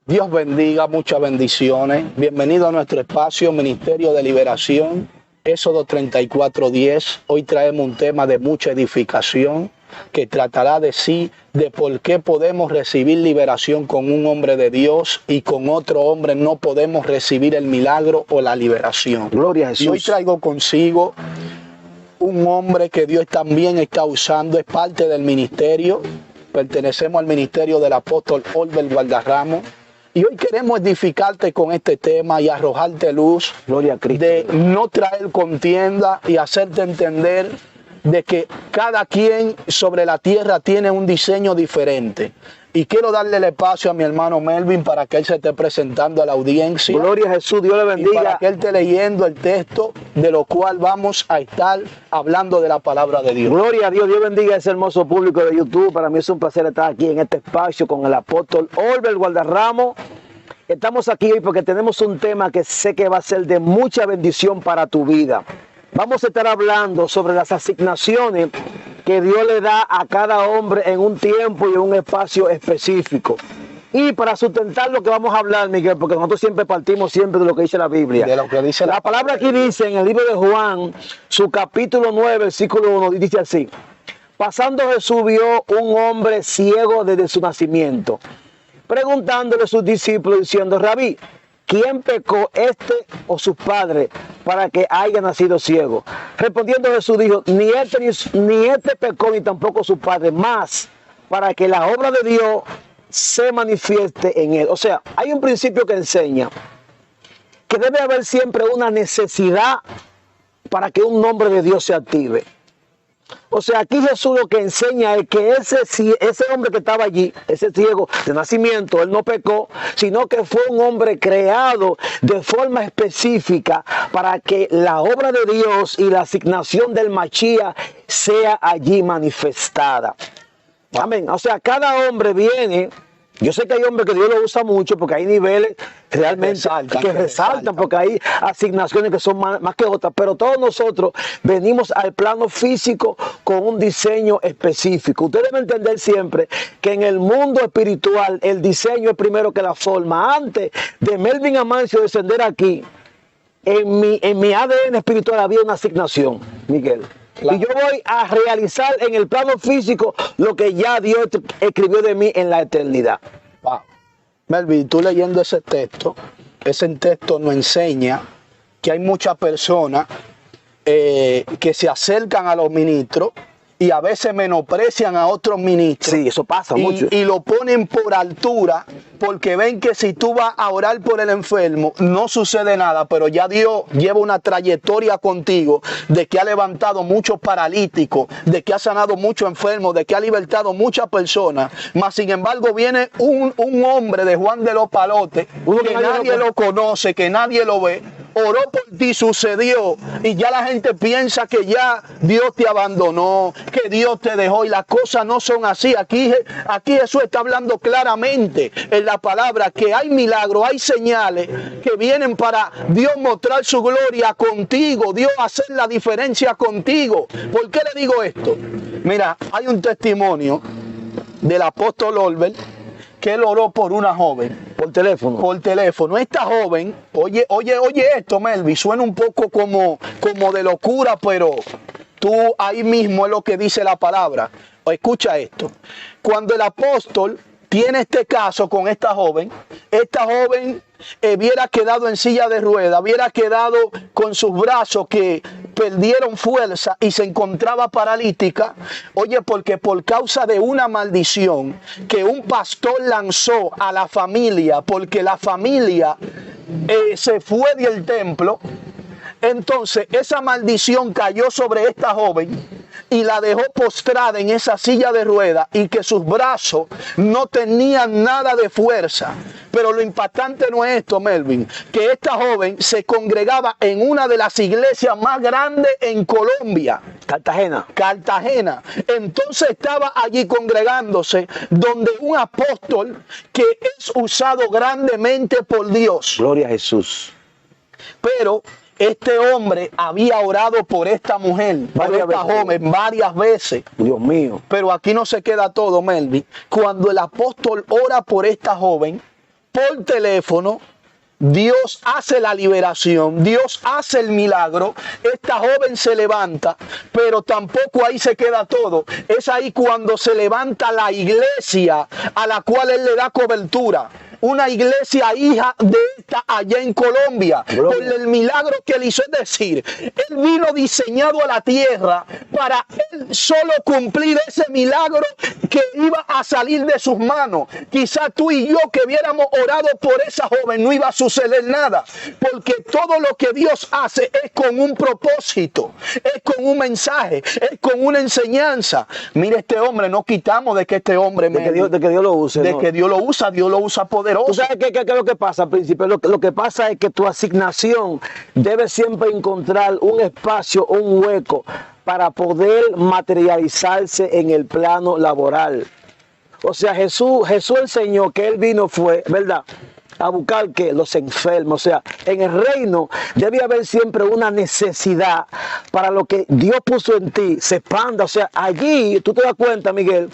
Dios bendiga, muchas bendiciones. Bienvenido a nuestro espacio Ministerio de Liberación, Éxodo 34:10. Hoy traemos un tema de mucha edificación que tratará de por qué podemos recibir liberación con un hombre de Dios y con otro hombre no podemos recibir el milagro o la liberación. Gloria a Jesús. Y hoy traigo consigo un hombre que Dios también está usando, es parte del ministerio. Pertenecemos al ministerio del apóstol Olbert Gualdarramo. Y hoy queremos edificarte con este tema y arrojarte luz. Gloria a Cristo. De no traer contienda y hacerte entender de que cada quien sobre la tierra tiene un diseño diferente. Y quiero darle el espacio a mi hermano Melvin para que él se esté presentando a la audiencia. Gloria a Jesús, Dios le bendiga. Y para que él esté leyendo el texto de lo cual vamos a estar hablando de la palabra de Dios. Gloria a Dios, Dios bendiga a ese hermoso público de YouTube. Para mí es un placer estar aquí en este espacio con el apóstol Olbert Gualdarramo. Estamos aquí hoy porque tenemos un tema que sé que va a ser de mucha bendición para tu vida. Vamos a estar hablando sobre las asignaciones que Dios le da a cada hombre en un tiempo y en un espacio específico. Y para sustentar lo que vamos a hablar, Miguel, porque nosotros siempre partimos siempre de lo que dice la Biblia. De lo que dice la palabra aquí dice en el libro de Juan, su capítulo 9, versículo 1, dice así: pasando Jesús vio un hombre ciego desde su nacimiento, preguntándole a sus discípulos diciendo: Rabí, ¿quién pecó, este o sus padres, para que haya nacido ciego? Respondiendo Jesús dijo: ni este pecó, ni tampoco su padre, más para que la obra de Dios se manifieste en él. O sea, hay un principio que enseña que debe haber siempre una necesidad para que un nombre de Dios se active. O sea, aquí Jesús lo que enseña es que ese hombre que estaba allí, ese ciego de nacimiento, él no pecó, sino que fue un hombre creado de forma específica para que la obra de Dios y la asignación del Mashiach sea allí manifestada. Amén. O sea, cada hombre viene. Yo sé que hay hombres que Dios lo usa mucho porque hay niveles realmente que resaltan, porque hay asignaciones que son más que otras, pero todos nosotros venimos al plano físico con un diseño específico. Ustedes deben entender siempre que en el mundo espiritual el diseño es primero que la forma. Antes de Melvin Amancio descender aquí, en mi ADN espiritual había una asignación, Miguel. Claro. Y yo voy a realizar en el plano físico lo que ya Dios escribió de mí en la eternidad. Wow. Melvin, tú leyendo ese texto nos enseña que hay muchas personas que se acercan a los ministros y a veces menosprecian a otros ministros. Sí, eso pasa mucho. Y lo ponen por altura porque ven que si tú vas a orar por el enfermo no sucede nada, pero ya Dios lleva una trayectoria contigo de que ha levantado muchos paralíticos, de que ha sanado muchos enfermos, de que ha libertado muchas personas. Mas sin embargo viene un hombre de Juan de los Palotes que nadie lo conoce, que nadie lo ve, oró por ti, sucedió, y ya la gente piensa que ya Dios te abandonó, que Dios te dejó, y las cosas no son así. Aquí Jesús está hablando claramente en la palabra que hay milagros, hay señales que vienen para Dios mostrar su gloria contigo, Dios hacer la diferencia contigo. ¿Por qué le digo esto? Mira, hay un testimonio del apóstol Olbert que él oró por una joven. Por teléfono. Por teléfono. Esta joven, oye esto, Melvin, suena un poco como de locura, pero tú ahí mismo es lo que dice la palabra. Escucha esto. Cuando el apóstol tiene este caso con esta joven hubiera quedado en silla de ruedas, hubiera quedado con sus brazos que perdieron fuerza y se encontraba paralítica. Oye, porque por causa de una maldición que un pastor lanzó a la familia, porque la familia se fue del templo, entonces esa maldición cayó sobre esta joven y la dejó postrada en esa silla de ruedas y que sus brazos no tenían nada de fuerza. Pero lo impactante no es esto, Melvin, que esta joven se congregaba en una de las iglesias más grandes en Colombia. Cartagena. Entonces estaba allí congregándose donde un apóstol que es usado grandemente por Dios. Gloria a Jesús. Pero este hombre había orado por esta mujer, por esta joven, varias veces. Dios mío. Pero aquí no se queda todo, Melvin. Cuando el apóstol ora por esta joven, por teléfono, Dios hace la liberación, Dios hace el milagro, esta joven se levanta, pero tampoco ahí se queda todo. Es ahí cuando se levanta la iglesia a la cual él le da cobertura. Una iglesia hija de esta allá en Colombia, por el milagro que él hizo. Es decir, él vino diseñado a la tierra para él solo cumplir ese milagro que iba a salir de sus manos. Quizá tú y yo que hubiéramos orado por esa joven no iba a suceder nada, porque todo lo que Dios hace es con un propósito, es con un mensaje, es con una enseñanza. Mire, este hombre, no quitamos de que este hombre de que Dios lo use, de que Dios lo usa poderoso. ¿Tú sabes qué es lo que pasa, príncipe? Lo que pasa es que tu asignación debe siempre encontrar un espacio, un hueco para poder materializarse en el plano laboral. O sea, Jesús enseñó que él vino fue, ¿verdad?, a buscar que los enfermos. O sea, en el reino debe haber siempre una necesidad para lo que Dios puso en ti se expanda. O sea, allí tú te das cuenta, Miguel,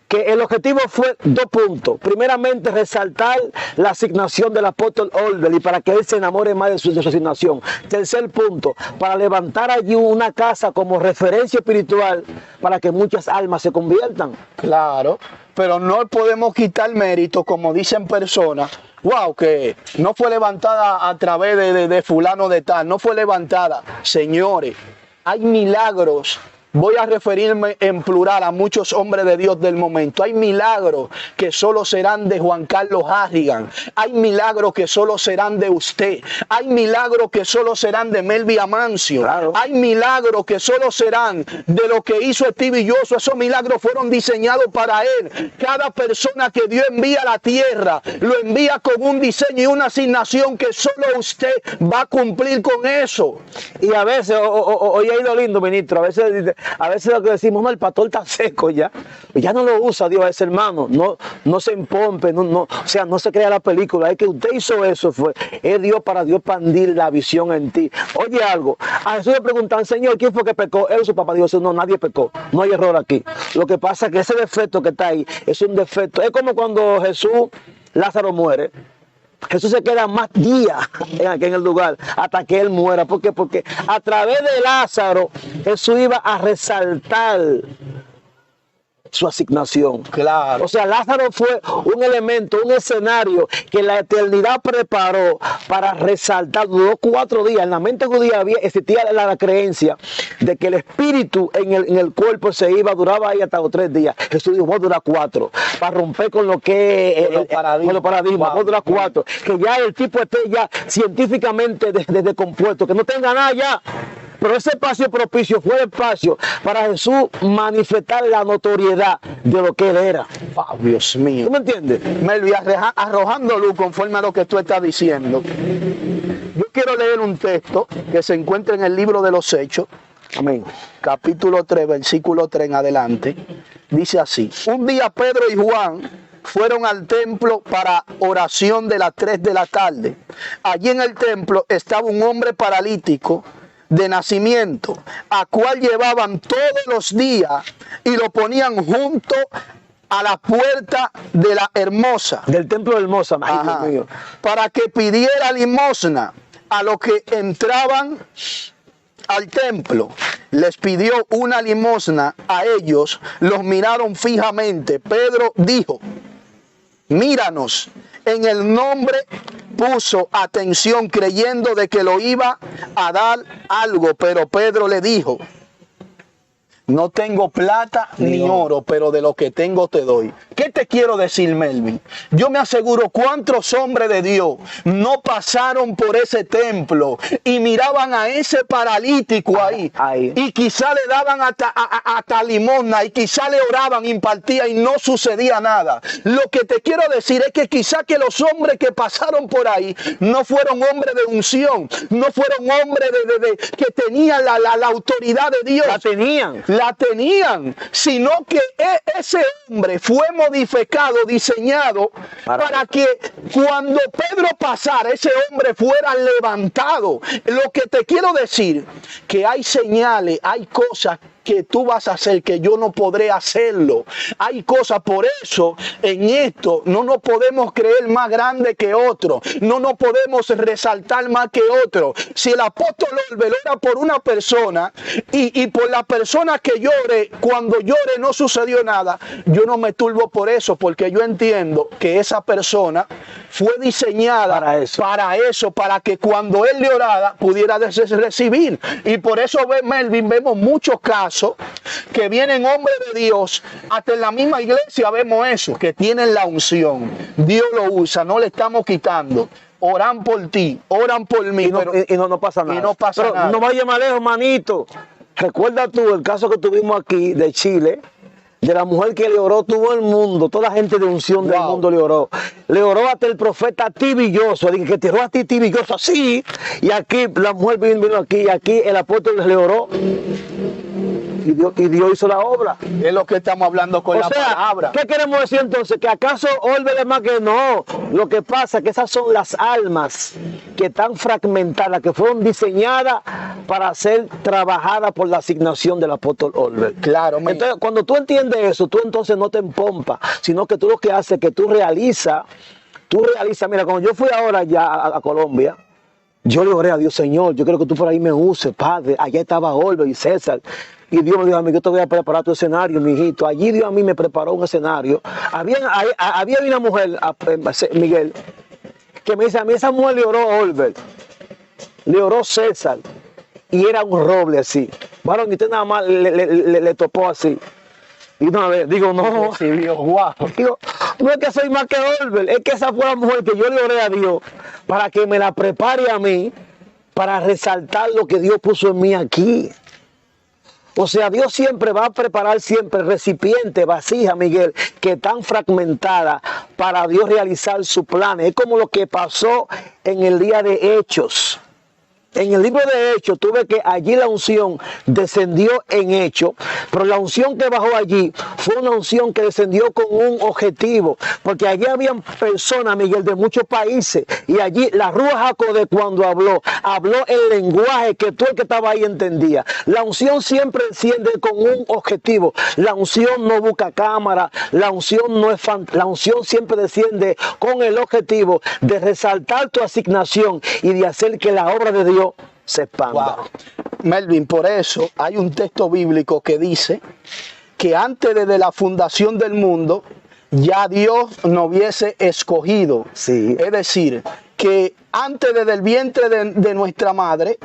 que el objetivo fue 2 puntos. Primeramente, resaltar la asignación del apóstol Orwell y para que él se enamore más de su asignación. Tercer punto, para levantar allí una casa como referencia espiritual para que muchas almas se conviertan. Claro, pero no podemos quitar mérito, como dicen personas. Wow, que no fue levantada a través de fulano de tal, no fue levantada. Señores, hay milagros. Voy a referirme en plural a muchos hombres de Dios del momento. Hay milagros que solo serán de Juan Carlos Harrigan. Hay milagros que solo serán de usted. Hay milagros que solo serán de Melvi Amancio. Claro. Hay milagros que solo serán de lo que hizo Stevie Joshua. Esos milagros fueron diseñados para él. Cada persona que Dios envía a la tierra, lo envía con un diseño y una asignación que solo usted va a cumplir con eso. Y a veces, hoy ha ido lindo, ministro, a veces lo que decimos, no, el pastor está seco ya no lo usa Dios a ese hermano, no se empompe, o sea, no se crea la película, es que usted hizo eso, es Dios para Dios expandir la visión en ti. Oye algo, a Jesús le preguntan, Señor, ¿quién fue que pecó? Él o su papá. Dios, no, nadie pecó, no hay error aquí. Lo que pasa es que ese defecto que está ahí es un defecto, es como cuando Lázaro muere. Jesús se queda más días en el lugar hasta que él muera. ¿Por qué? Porque a través de Lázaro Jesús iba a resaltar su asignación. Claro. O sea, Lázaro fue un elemento, un escenario que la eternidad preparó para resaltar. Duró 4 días. En la mente judía existía la creencia de que el espíritu en el cuerpo duraba ahí hasta los 3 días. Jesús dijo, vos dura 4. Para romper con lo que es los paradigmas. Vos dura 4. Que ya el tipo esté ya científicamente descompuesto. Que no tenga nada ya. Pero ese espacio propicio fue el espacio para Jesús manifestar la notoriedad de lo que él era. Oh, Dios mío. ¿Tú me entiendes? Melvi, arrojando luz conforme a lo que tú estás diciendo. Yo quiero leer un texto que se encuentra en el libro de los Hechos. Amén. Capítulo 3, versículo 3 en adelante. Dice así. Un día Pedro y Juan fueron al templo para oración de las 3 de la tarde. Allí en el templo estaba un hombre paralítico de nacimiento, a cual llevaban todos los días y lo ponían junto a la puerta de la Hermosa. Del templo de Hermosa, Ajá, para que pidiera limosna a los que entraban al templo. Les pidió una limosna a ellos, los miraron fijamente. Pedro dijo, míranos. En el nombre puso atención creyendo de que lo iba a dar algo, pero Pedro le dijo, no tengo plata ni oro, pero de lo que tengo te doy. ¿Qué te quiero decir, Melvin? Yo me aseguro cuántos hombres de Dios no pasaron por ese templo y miraban a ese paralítico ahí. Y quizá le daban hasta limosna y quizá le oraban, impartía y no sucedía nada. Lo que te quiero decir es que quizá que los hombres que pasaron por ahí no fueron hombres de unción, no fueron hombres que tenían la autoridad de Dios. La tenían, sino que ese hombre fue modificado, diseñado para que cuando Pedro pasara, ese hombre fuera levantado. Lo que te quiero decir, que hay señales, hay cosas que tú vas a hacer que yo no podré hacerlo. Hay cosas, por eso en esto no nos podemos creer más grande que otro, no nos podemos resaltar más que otro. Si el apóstol Olver ora por una persona y por la persona que llore, cuando llore no sucedió nada, yo no me turbo por eso, porque yo entiendo que esa persona fue diseñada para eso, para que cuando él le orara pudiera recibir. Y por eso, Melvin, vemos muchos casos que vienen hombres de Dios, hasta en la misma iglesia vemos eso, que tienen la unción. Dios lo usa, no le estamos quitando. Oran por ti, oran por mí. Y no pasa nada. Y no pasa nada. No vaya más lejos, manito. Recuerda tú el caso que tuvimos aquí de Chile, de la mujer que le oró todo el mundo, toda la gente de unción del mundo le oró. Le oró hasta el profeta Tibilloso, el que tiró a ti Tibilloso así. Y aquí la mujer vino aquí, y aquí el apóstol le oró. Y Dios hizo la obra. Es lo que estamos hablando con la palabra. ¿Qué queremos decir entonces? ¿Que acaso Olver es más que no? Lo que pasa es que esas son las almas que están fragmentadas, que fueron diseñadas para ser trabajadas por la asignación del apóstol Olver. Claro. Entonces, cuando tú entiendes eso, tú entonces no te empompas, sino que tú lo que haces es que tú realizas. Mira, cuando yo fui ahora ya a Colombia, yo le oré a Dios, Señor, yo quiero que tú por ahí me uses, Padre. Allá estaba Olver y César. Y Dios me dijo a mí, yo te voy a preparar tu escenario, mi hijito. Allí Dios a mí me preparó un escenario. Había una mujer, Miguel, que me dice, a mí esa mujer le oró Olver, le oró César, y era un roble así. Varón, y usted nada más le topó así. Y una vez, digo, no. Digo, no es que soy más que Olver, es que esa fue la mujer que yo le oré a Dios para que me la prepare a mí, para resaltar lo que Dios puso en mí aquí. O sea, Dios siempre va a preparar siempre recipientes, vasijas, Miguel, que están fragmentadas para Dios realizar su plan. Es como lo que pasó en el día de Hechos. En el libro de Hechos, tú ves que allí la unción descendió en Hechos, pero la unción que bajó allí fue una unción que descendió con un objetivo, porque allí habían personas, Miguel, de muchos países, y allí la Ruach HaKodesh cuando habló el lenguaje que todo el que estaba ahí entendía. La unción siempre enciende con un objetivo. La unción no busca cámara, la unción no es la unción siempre desciende con el objetivo de resaltar tu asignación y de hacer que la obra de Dios se expanda. Wow. Melvin, por eso hay un texto bíblico que dice que antes de la fundación del mundo ya Dios nos hubiese escogido. Sí. Es decir, que antes desde el vientre de nuestra madre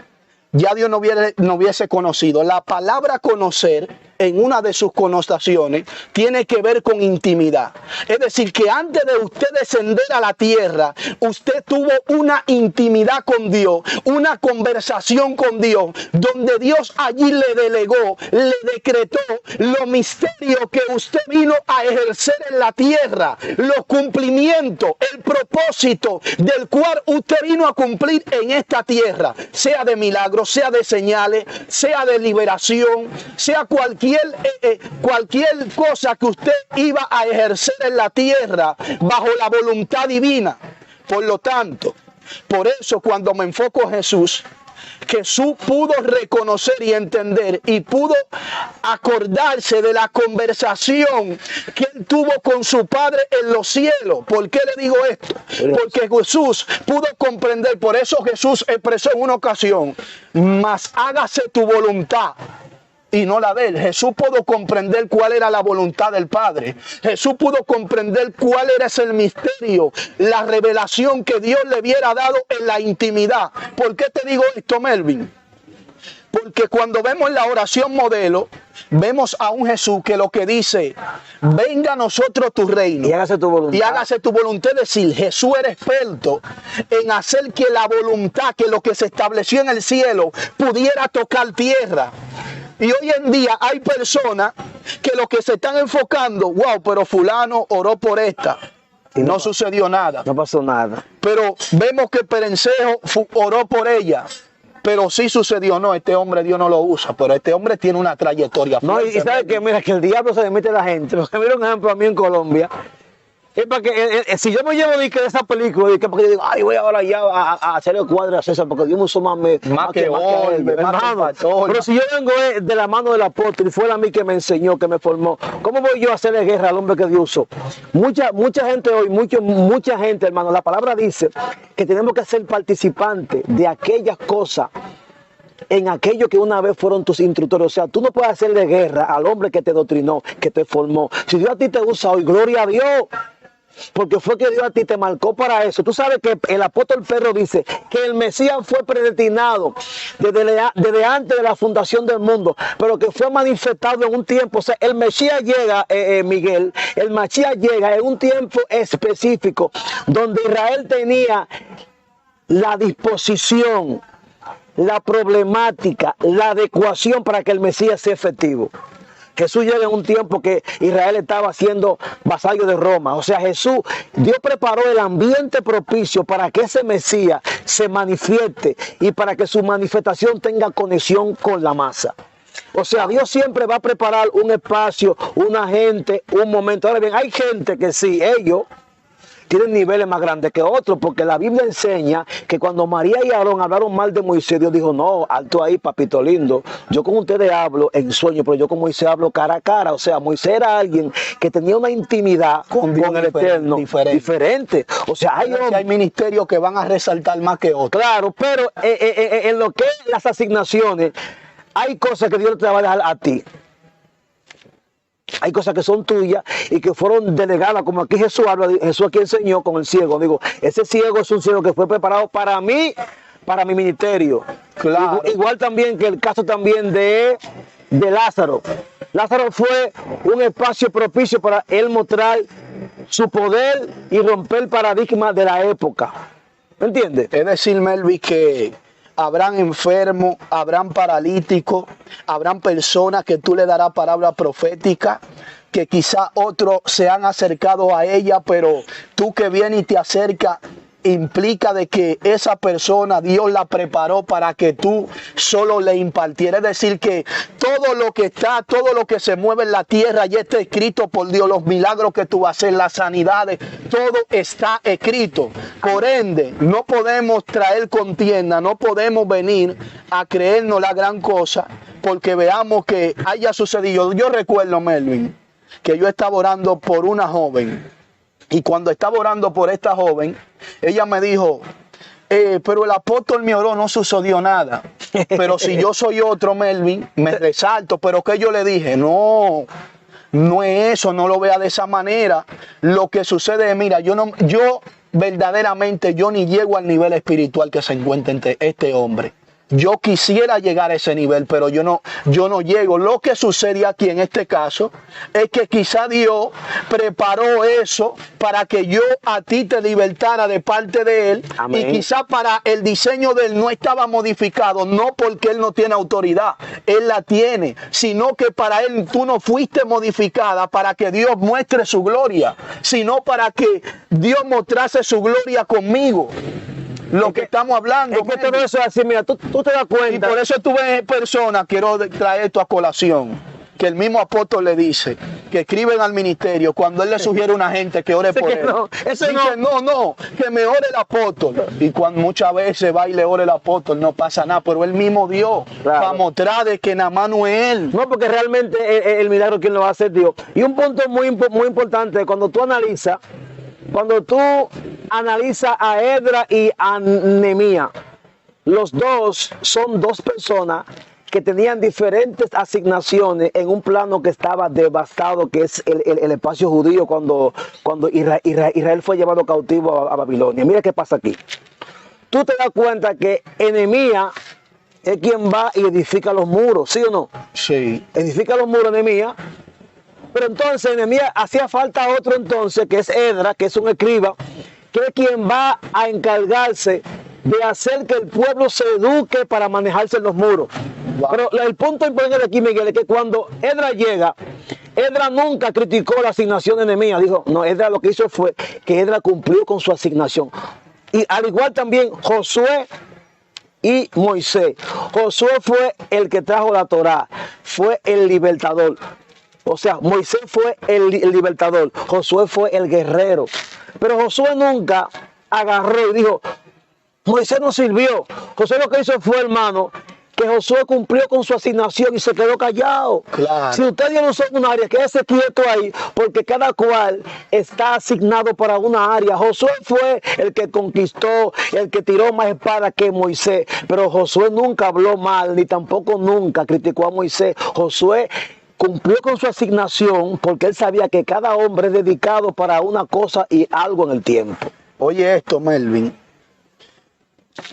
ya Dios no hubiese conocido. La palabra conocer, en una de sus connotaciones, tiene que ver con intimidad. Es decir, que antes de usted descender a la tierra, usted tuvo una intimidad con Dios, una conversación con Dios, donde Dios allí le delegó, le decretó los misterios que usted vino a ejercer en la tierra, los cumplimientos, el propósito del cual usted vino a cumplir en esta tierra, sea de milagros, sea de señales, sea de liberación, sea cualquier cosa que usted iba a ejercer en la tierra bajo la voluntad divina. Por lo tanto, por eso cuando me enfoco en Jesús pudo reconocer y entender y pudo acordarse de la conversación que él tuvo con su Padre en los cielos. ¿Por qué le digo esto? Porque Jesús pudo comprender, por eso Jesús expresó en una ocasión, mas hágase tu voluntad y no la de él. Jesús pudo comprender cuál era la voluntad del Padre. Jesús pudo comprender cuál era ese misterio, la revelación que Dios le hubiera dado en la intimidad. ¿Por qué te digo esto, Melvin? Porque cuando vemos la oración modelo, vemos a un Jesús que lo que dice, venga a nosotros tu reino y hágase tu voluntad. Y hágase tu voluntad. Es decir, Jesús era experto en hacer que la voluntad, que lo que se estableció en el cielo, pudiera tocar tierra. Y hoy en día hay personas que lo que se están enfocando, wow, pero fulano oró por esta. Y no sucedió nada. No pasó nada. Pero vemos que Perencejo oró por ella. Pero sí sucedió, no, este hombre Dios no lo usa, pero este hombre tiene una trayectoria. No, y sabe que mira, que el diablo se le mete a la gente. Porque mira un ejemplo a mí en Colombia. Es para que, si yo me llevo de esa película, porque yo digo, ay, voy ahora ya a hacerle cuadro a César, porque Dios me usó más que él, hermano. Pero si yo vengo de la mano del apóstol y fue a mí que me enseñó, que me formó, ¿cómo voy yo a hacerle guerra al hombre que Dios usó? Mucha gente hoy, mucha gente, hermano, la palabra dice que tenemos que ser participantes de aquellas cosas en aquello que una vez fueron tus instructores. O sea, tú no puedes hacerle guerra al hombre que te doctrinó, que te formó. Si Dios a ti te usa hoy, gloria a Dios, porque fue que Dios a ti te marcó para eso. Tú sabes que el apóstol Pedro dice que el Mesías fue predestinado desde antes de la fundación del mundo, pero que fue manifestado en un tiempo. O sea, el Mesías llega, Miguel, el Mesías llega en un tiempo específico donde Israel tenía la disposición, la problemática, la adecuación para que el Mesías sea efectivo. Jesús llega en un tiempo que Israel estaba siendo vasallo de Roma. O sea, Dios preparó el ambiente propicio para que ese Mesías se manifieste y para que su manifestación tenga conexión con la masa. O sea, Dios siempre va a preparar un espacio, una gente, un momento. Ahora bien, hay gente que sí, ellos tienen niveles más grandes que otros, porque la Biblia enseña que cuando María y Aarón hablaron mal de Moisés, Dios dijo, no, alto ahí, papito lindo, yo con ustedes hablo en sueño, pero yo con Moisés hablo cara a cara. O sea, Moisés era alguien que tenía una intimidad con el Eterno diferente. O sea, hay ministerios que van a resaltar más que otros. Claro, pero en lo que es las asignaciones, hay cosas que Dios te va a dejar a ti. Hay cosas que son tuyas y que fueron delegadas, como aquí Jesús habla, Jesús aquí enseñó con el ciego. Digo, ese ciego es un ciego que fue preparado para mí, para mi ministerio. Claro. Igual también que el caso también de Lázaro. Lázaro fue un espacio propicio para él mostrar su poder y romper el paradigma de la época. ¿Me entiendes? Es decir, Melvin, que habrán enfermos, habrán paralíticos, habrán personas que tú le darás palabra profética, que quizá otros se han acercado a ella, pero tú que vienes y te acercas, implica de que esa persona Dios la preparó para que tú solo le impartieras. Es decir, que todo lo que está, todo lo que se mueve en la tierra ya está escrito por Dios. Los milagros que tú vas a hacer, las sanidades, todo está escrito. Por ende, no podemos traer contienda, no podemos venir a creernos la gran cosa porque veamos que haya sucedido. Yo recuerdo, Melvin, que yo estaba orando por una joven. Y cuando estaba orando por esta joven, ella me dijo, pero el apóstol me oró, no sucedió nada. Pero si yo soy otro, Melvin, me resalto. Pero que yo le dije, no es eso, no lo vea de esa manera. Lo que sucede es, mira, yo verdaderamente ni llego al nivel espiritual que se encuentra entre este hombre. Yo quisiera llegar a ese nivel, pero yo no llego. Lo que sucede aquí en este caso es que quizá Dios preparó eso para que yo a ti te libertara de parte de Él. Amén. Y quizá para el diseño de Él no estaba modificado, no porque Él no tiene autoridad, Él la tiene, sino que para Él tú no fuiste modificada para que Dios muestre su gloria, sino para que Dios mostrase su gloria conmigo. Lo que estamos hablando. Es que todo eso es así, mira, tú te das cuenta. Y por eso tú ves personas, quiero traer esto a colación, que el mismo apóstol le dice, que escriben al ministerio, cuando él le sugiere a una gente que ore por él. Dice, no, que me ore el apóstol. Y cuando muchas veces va y le ore el apóstol, no pasa nada, pero él mismo Dios, para mostrar de que nada más no es él. No, porque realmente el milagro quien lo va a hacer Dios. Y un punto muy importante, cuando tú analizas a Edra y a Nehemías, los dos son dos personas que tenían diferentes asignaciones en un plano que estaba devastado, que es el espacio judío cuando Israel fue llevado cautivo a Babilonia. Mira qué pasa aquí. Tú te das cuenta que Nehemías es quien va y edifica los muros, ¿sí o no? Sí. Edifica los muros Nehemías. Pero entonces Nehemías hacía falta otro entonces, que es Edra, que es un escriba, que es quien va a encargarse de hacer que el pueblo se eduque para manejarse en los muros. Wow. Pero el punto importante de aquí, Miguel, es que cuando Edra llega, Edra nunca criticó la asignación de Nehemías. Dijo, no, Edra lo que hizo fue que Edra cumplió con su asignación. Y al igual también Josué y Moisés. Josué fue el que trajo la Torá, fue el libertador. O sea, Moisés fue el libertador, Josué fue el guerrero. Pero Josué nunca agarró y dijo, Moisés no sirvió. Josué lo que hizo fue, hermano, que Josué cumplió con su asignación y se quedó callado. Claro. Si ustedes no son un área, quédese quieto ahí, porque cada cual está asignado para una área. Josué fue el que conquistó, el que tiró más espada que Moisés, pero Josué nunca habló mal, ni tampoco nunca criticó a Moisés. Josué cumplió con su asignación porque él sabía que cada hombre es dedicado para una cosa y algo en el tiempo. Oye esto, Melvin.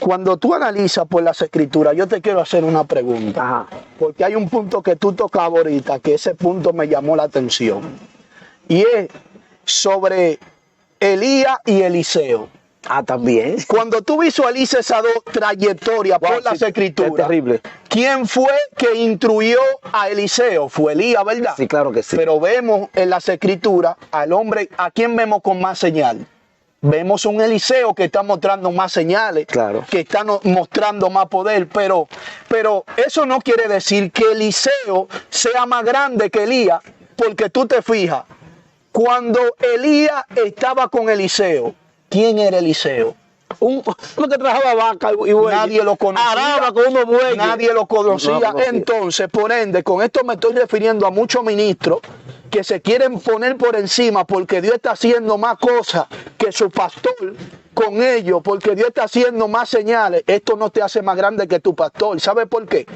Cuando tú analizas por las escrituras, yo te quiero hacer una pregunta. Ajá. Porque hay un punto que tú tocabas ahorita, que ese punto me llamó la atención. Y es sobre Elías y Eliseo. Ah, también. Cuando tú visualizas esa trayectoria por las escrituras, es terrible. ¿Quién fue que instruyó a Eliseo? Fue Elías, ¿verdad? Sí, claro que sí. Pero vemos en las escrituras al hombre, ¿a quién vemos con más señal? Vemos un Eliseo que está mostrando más señales, claro, que está mostrando más poder, pero eso no quiere decir que Eliseo sea más grande que Elías, porque tú te fijas, cuando Elías estaba con Eliseo, ¿quién era Eliseo? Uno que trabajaba vaca y bueyes. Nadie lo conocía. Araba con unos bueyes. Nadie lo conocía. No lo conocía. Entonces, por ende, con esto me estoy refiriendo a muchos ministros que se quieren poner por encima porque Dios está haciendo más cosas que su pastor con ellos, porque Dios está haciendo más señales. Esto no te hace más grande que tu pastor. ¿Sabe por qué?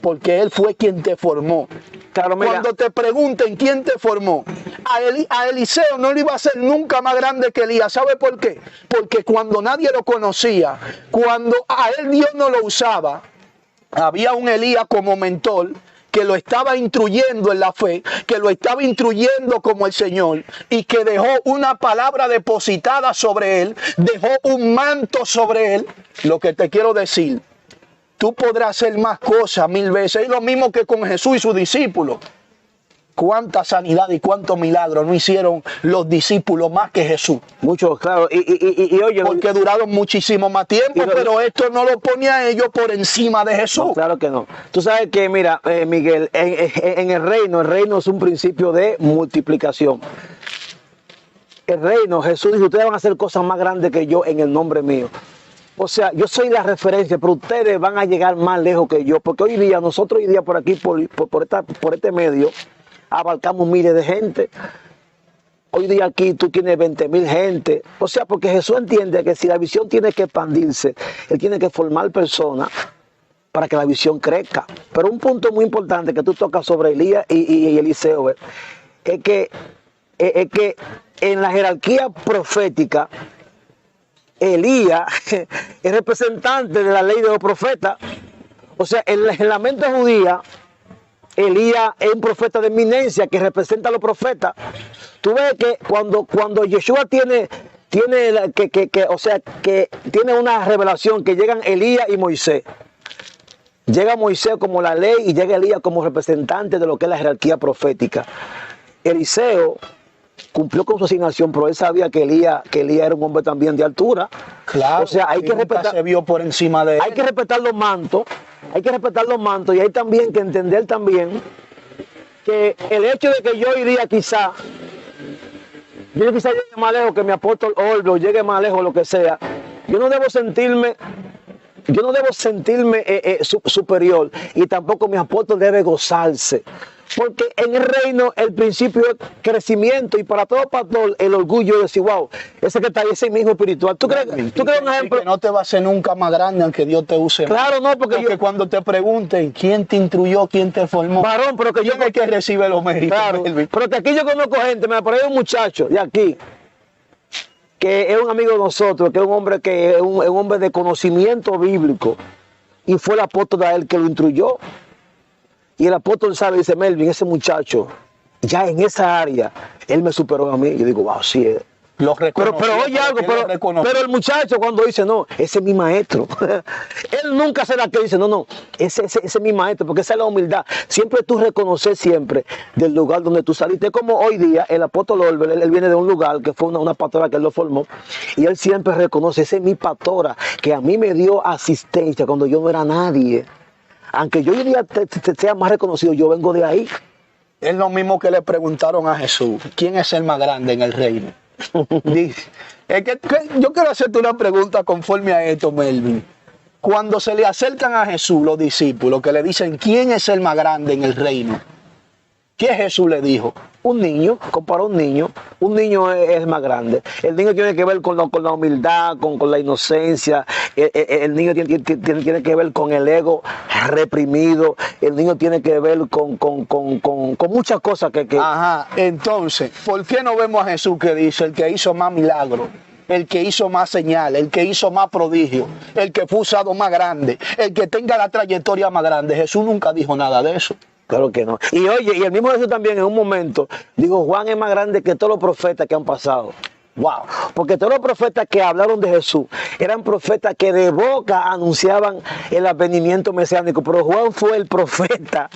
Porque Él fue quien te formó. Claro, mira. Cuando te pregunten quién te formó, a Eliseo no le iba a ser nunca más grande que Elías. ¿Sabe por qué? Porque cuando nadie lo conocía, cuando a él Dios no lo usaba, había un Elías como mentor que lo estaba instruyendo en la fe, que lo estaba instruyendo como el Señor y que dejó una palabra depositada sobre él, dejó un manto sobre él. Lo que te quiero decir, tú podrás hacer más cosas 1000 veces. Es lo mismo que con Jesús y sus discípulos. ¿Cuánta sanidad y cuántos milagros no hicieron los discípulos más que Jesús? Muchos, claro. Y oye, porque duraron muchísimo más tiempo, pero esto no lo pone a ellos por encima de Jesús. No, claro que no. Tú sabes que, mira, Miguel, en el reino es un principio de multiplicación. El reino, Jesús dijo, ustedes van a hacer cosas más grandes que yo en el nombre mío. O sea, yo soy la referencia, pero ustedes van a llegar más lejos que yo, porque nosotros hoy día por aquí, por este medio, abarcamos miles de gente. Hoy día aquí tú tienes 20,000 gente. O sea, porque Jesús entiende que si la visión tiene que expandirse, Él tiene que formar personas para que la visión crezca. Pero un punto muy importante que tú tocas sobre Elías y Eliseo es que en la jerarquía profética, Elías es representante de la ley de los profetas. O sea, en la mente judía, Elías es un profeta de eminencia que representa a los profetas. Tú ves que cuando Yeshua tiene una revelación que llegan Elías y Moisés. Llega Moisés como la ley y llega Elías como representante de lo que es la jerarquía profética. Eliseo cumplió con su asignación, pero él sabía que Elías era un hombre también de altura. Claro, o sea, hay que respetar, se vio por encima de él. Hay que respetar los mantos, y hay también que entender también que el hecho de que yo iría quizá llegue más lejos que mi apóstol Olvo, llegue más lejos lo que sea, yo no debo sentirme superior, y tampoco mi apóstol debe gozarse. Porque en el reino el principio es crecimiento, y para todo pastor el orgullo de decir, wow, ese que está ahí, ese es mi hijo espiritual. ¿Tú crees un ejemplo? Que no te va a hacer nunca más grande aunque Dios te use. Claro, no, porque cuando te pregunten quién te instruyó, quién te formó, varón, pero que yo no que recibe los méritos. Claro, pero que aquí yo conozco gente, por ahí hay un muchacho de aquí que es un amigo de nosotros, que es un hombre de conocimiento bíblico, y fue el apóstol de él que lo instruyó. Y el apóstol sabe, dice, Melvin, ese muchacho, ya en esa área, él me superó a mí. Yo digo, wow, sí. Pero oye algo, pero el muchacho cuando dice, no, ese es mi maestro. Él nunca será que dice, no, ese es mi maestro, porque esa es la humildad. Siempre tú reconoces siempre del lugar donde tú saliste. Como hoy día, el apóstol Olver, él viene de un lugar que fue una pastora que él lo formó, y él siempre reconoce, esa es mi pastora, que a mí me dio asistencia cuando yo no era nadie. Aunque yo hoy día sea más reconocido, yo vengo de ahí. Es lo mismo que le preguntaron a Jesús, ¿quién es el más grande en el reino? Dice, yo quiero hacerte una pregunta conforme a esto, Melvin. Cuando se le acercan a Jesús los discípulos que le dicen, ¿quién es el más grande en el reino? ¿Qué Jesús le dijo? Un niño, comparó un niño es más grande. El niño tiene que ver con la humildad, con la inocencia. El niño tiene que ver con el ego reprimido. El niño tiene que ver con muchas cosas que... Ajá, entonces, ¿por qué no vemos a Jesús que dice, el que hizo más milagros, el que hizo más señales, el que hizo más prodigios, el que fue usado más grande, el que tenga la trayectoria más grande? Jesús nunca dijo nada de eso. Claro que no. Y oye, y el mismo Jesús también en un momento dijo, Juan es más grande que todos los profetas que han pasado. Wow. Porque todos los profetas que hablaron de Jesús eran profetas que de boca anunciaban el advenimiento mesiánico. Pero Juan fue el profeta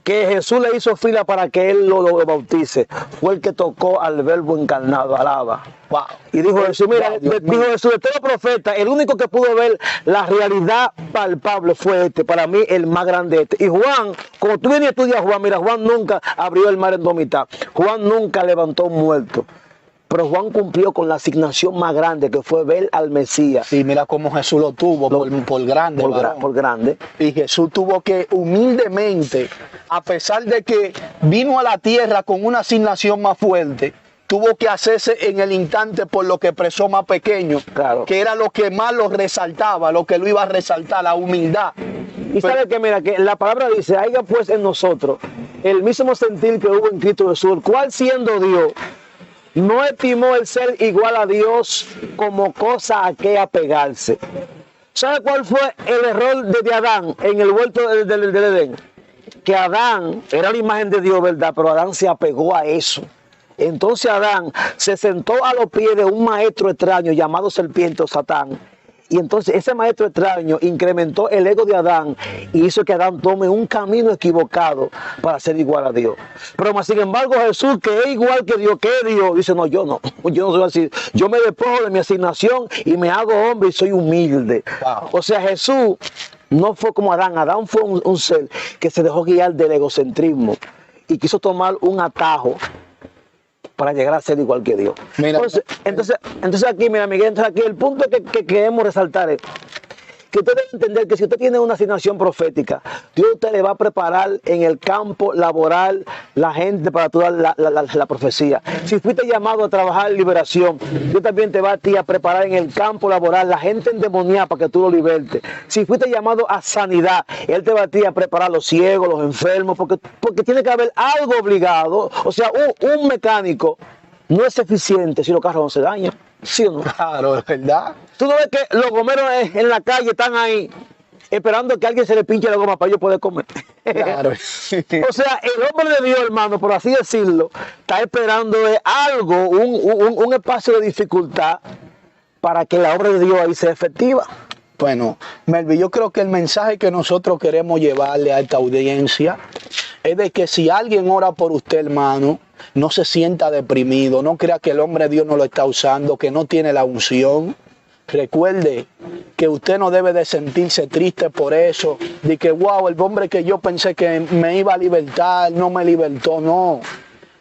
que Jesús le hizo fila para que él lo bautice. Fue el que tocó al verbo encarnado, alaba. Wow. Y dijo Jesús, mira, dijo Jesús, de todos los profetas, el único que pudo ver la realidad palpable fue este, para mí el más grande este. Y Juan, como tú vienes y estudias a Juan, mira, Juan nunca abrió el mar en dos mitad. Juan nunca levantó un muerto. Pero Juan cumplió con la asignación más grande, que fue ver al Mesías. Sí, mira cómo Jesús lo tuvo por grande. Por grande. Y Jesús tuvo que humildemente, a pesar de que vino a la tierra con una asignación más fuerte, tuvo que hacerse en el instante por lo que expresó más pequeño, claro, que era lo que más lo resaltaba, lo que lo iba a resaltar, la humildad. Y sabe que mira, que la palabra dice, haya pues en nosotros el mismo sentir que hubo en Cristo Jesús, el cual siendo Dios, no estimó el ser igual a Dios como cosa a que apegarse. ¿Sabe cuál fue el error de Adán en el huerto del Edén? Que Adán era la imagen de Dios, ¿verdad? Pero Adán se apegó a eso. Entonces Adán se sentó a los pies de un maestro extraño llamado serpiente o Satán. Y entonces ese maestro extraño incrementó el ego de Adán y hizo que Adán tome un camino equivocado para ser igual a Dios. Pero más sin embargo Jesús, que es igual que Dios, dice, no soy así. Yo me despojo de mi asignación y me hago hombre y soy humilde. Wow. O sea, Jesús no fue como Adán. Adán fue un ser que se dejó guiar del egocentrismo y quiso tomar un atajo para llegar a ser igual que Dios. Mira, entonces aquí, mira, Miguel, entonces aquí el punto que queremos resaltar es que usted debe entender que si usted tiene una asignación profética, Dios usted le va a preparar en el campo laboral la gente para toda la profecía. Si fuiste llamado a trabajar en liberación, Dios también te va a ti a preparar en el campo laboral la gente endemoniada para que tú lo libertes. Si fuiste llamado a sanidad, Él te va a ti a preparar los ciegos, los enfermos, porque tiene que haber algo obligado. O sea, un mecánico no es eficiente si los carros no se dañan. ¿Sí o no? Claro, es verdad. Tú no ves que los gomeros en la calle están ahí esperando que alguien se le pinche la goma para ellos poder comer. Claro. O sea, el hombre de Dios, hermano, por así decirlo, está esperando algo, un espacio de dificultad para que la obra de Dios ahí sea efectiva. Bueno, Melvin, yo creo que el mensaje que nosotros queremos llevarle a esta audiencia es de que si alguien ora por usted, hermano, no se sienta deprimido, no crea que el hombre de Dios no lo está usando, que no tiene la unción. Recuerde que usted no debe de sentirse triste por eso, de que wow, el hombre que yo pensé que me iba a libertar, no me libertó, no.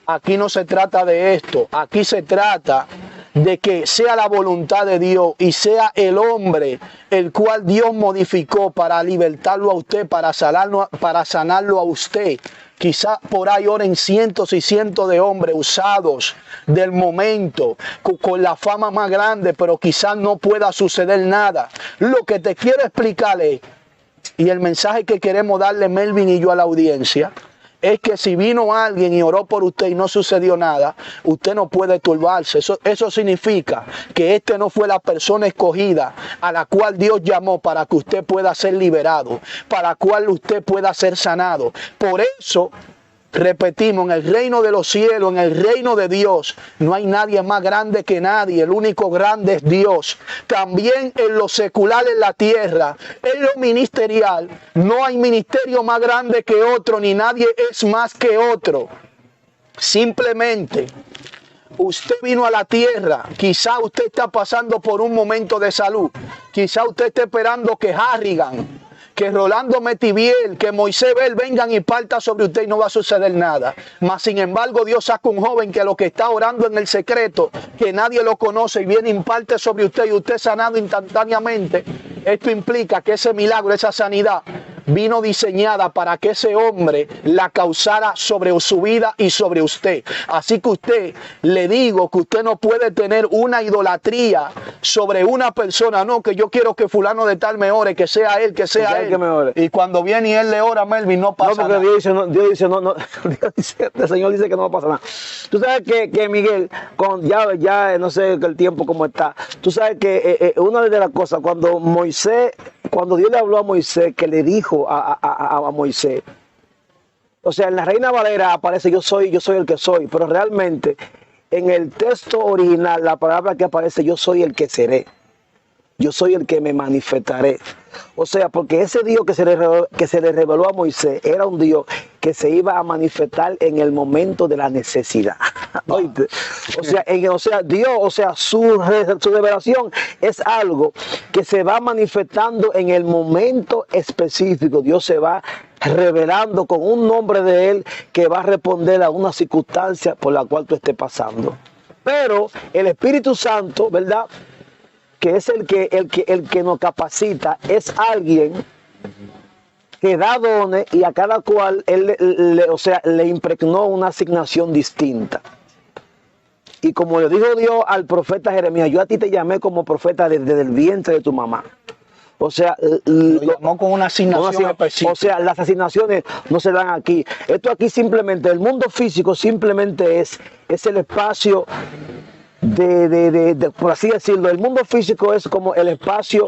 Aquí no se trata de esto, aquí se trata de que sea la voluntad de Dios y sea el hombre el cual Dios modificó para libertarlo a usted, para sanarlo a usted. Quizás por ahí oren cientos y cientos de hombres usados del momento, con la fama más grande, pero quizás no pueda suceder nada. Lo que te quiero explicar es, y el mensaje que queremos darle Melvin y yo a la audiencia, es que si vino alguien y oró por usted y no sucedió nada, usted no puede turbarse. Eso significa que este no fue la persona escogida a la cual Dios llamó para que usted pueda ser liberado, para la cual usted pueda ser sanado. Por eso, repetimos, en el reino de los cielos, en el reino de Dios, no hay nadie más grande que nadie. El único grande es Dios. También en lo secular, en la tierra, en lo ministerial, no hay ministerio más grande que otro, ni nadie es más que otro. Simplemente, usted vino a la tierra, quizá usted está pasando por un momento de salud, quizá usted está esperando que Harrigan, que Rolando Metiviel, que Moisés Bel vengan y parta sobre usted y no va a suceder nada. Mas sin embargo Dios saca un joven que lo que está orando en el secreto, que nadie lo conoce y viene y imparte sobre usted y usted sanado instantáneamente. Esto implica que ese milagro, esa sanidad, vino diseñada para que ese hombre la causara sobre su vida y sobre usted. Así que usted, le digo que usted no puede tener una idolatría sobre una persona. No, que yo quiero que fulano de tal me ore, que sea él, que sea él. Que me ore. Y cuando viene y él le ora, Melvin, no pasa nada. Dios dice, el Señor dice que no va a pasar nada. Tú sabes que Miguel, ya no sé el tiempo cómo está. Tú sabes que una de las cosas, cuando Dios le habló a Moisés, que le dijo a Moisés, o sea, en la Reina Valera aparece yo soy el que soy, pero realmente en el texto original la palabra que aparece, yo soy el que seré, yo soy el que me manifestaré. O sea, porque ese Dios que se le reveló a Moisés era un Dios que se iba a manifestar en el momento de la necesidad. ¿Oíste? Su revelación es algo que se va manifestando en el momento específico. Dios se va revelando con un nombre de Él que va a responder a una circunstancia por la cual tú estés pasando. Pero el Espíritu Santo, ¿verdad?, que es el que nos capacita, es alguien que da dones y a cada cual le impregnó una asignación distinta. Y como le dijo Dios al profeta Jeremías, yo a ti te llamé como profeta desde el vientre de tu mamá. O sea, lo llamó con una asignación específica. O sea, las asignaciones no se dan aquí. Esto aquí simplemente, el mundo físico simplemente es el espacio por así decirlo. El mundo físico es como el espacio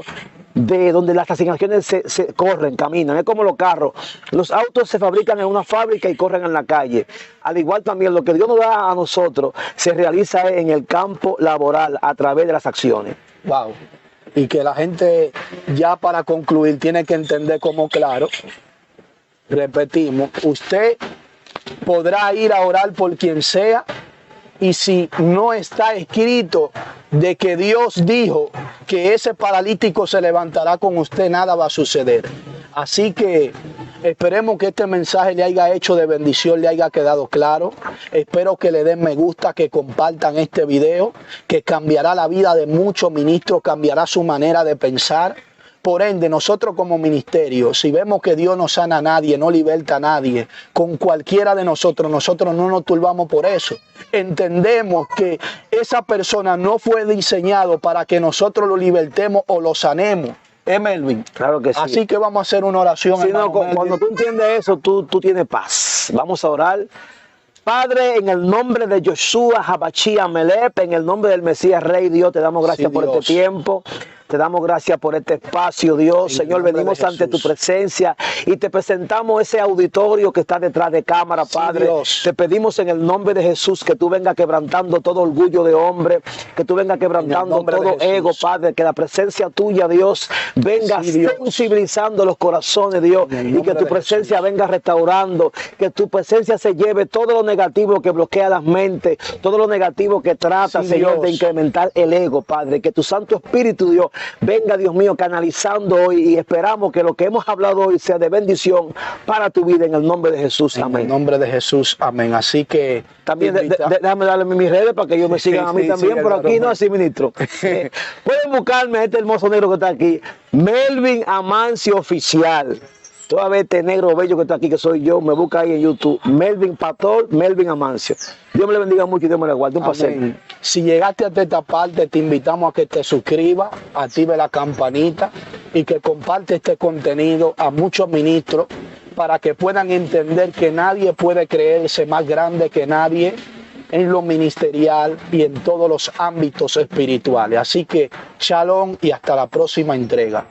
de donde las asignaciones se corren, caminan. Es como los carros. Los autos se fabrican en una fábrica y corren en la calle. Al igual también lo que Dios nos da a nosotros se realiza en el campo laboral a través de las acciones. Wow. Y que la gente, ya para concluir, tiene que entender como claro. Repetimos, usted podrá ir a orar por quien sea, y si no está escrito de que Dios dijo que ese paralítico se levantará con usted, nada va a suceder. Así que esperemos que este mensaje le haya hecho de bendición, le haya quedado claro. Espero que le den me gusta, que compartan este video, que cambiará la vida de muchos ministros, cambiará su manera de pensar. Por ende, nosotros como ministerio, si vemos que Dios no sana a nadie, no liberta a nadie, con cualquiera de nosotros no nos turbamos por eso. Entendemos que esa persona no fue diseñado para que nosotros lo libertemos o lo sanemos. Melvin. Claro que sí. Así que vamos a hacer una oración. Sí, no, cuando tú entiendes eso, tú tienes paz. Vamos a orar. Padre, en el nombre de Yoshua Habachí Amelep, en el nombre del Mesías Rey, Dios, te damos gracias por este tiempo. Te damos gracias por este espacio, Dios. Señor, venimos ante tu presencia y te presentamos ese auditorio que está detrás de cámara, Padre. Te pedimos en el nombre de Jesús que tú vengas quebrantando todo orgullo de hombre, que tú vengas quebrantando todo ego, Padre, que la presencia tuya, Dios, venga sensibilizando los corazones, Dios, y que tu presencia venga restaurando, que tu presencia se lleve todo lo negativo que bloquea las mentes, todo lo negativo que trata, Señor, de incrementar el ego, Padre, que tu Santo Espíritu, Dios, venga, Dios mío, canalizando hoy, y esperamos que lo que hemos hablado hoy sea de bendición para tu vida en el nombre de Jesús. Amén. En el nombre de Jesús. Amén. Así que también déjame darle mis redes para que ellos me sigan a mí también por aquí, no así, ministro. Pueden buscarme a este hermoso negro que está aquí, Melvin Amancio Oficial. Toda este negro bello que está aquí, que soy yo, me busca ahí en YouTube, Melvin Pastor, Melvin Amancio. Dios me le bendiga mucho y Dios me le guarde. Un placer. Si llegaste hasta esta parte, te invitamos a que te suscribas, active la campanita y que comparte este contenido a muchos ministros para que puedan entender que nadie puede creerse más grande que nadie en lo ministerial y en todos los ámbitos espirituales. Así que, shalom y hasta la próxima entrega.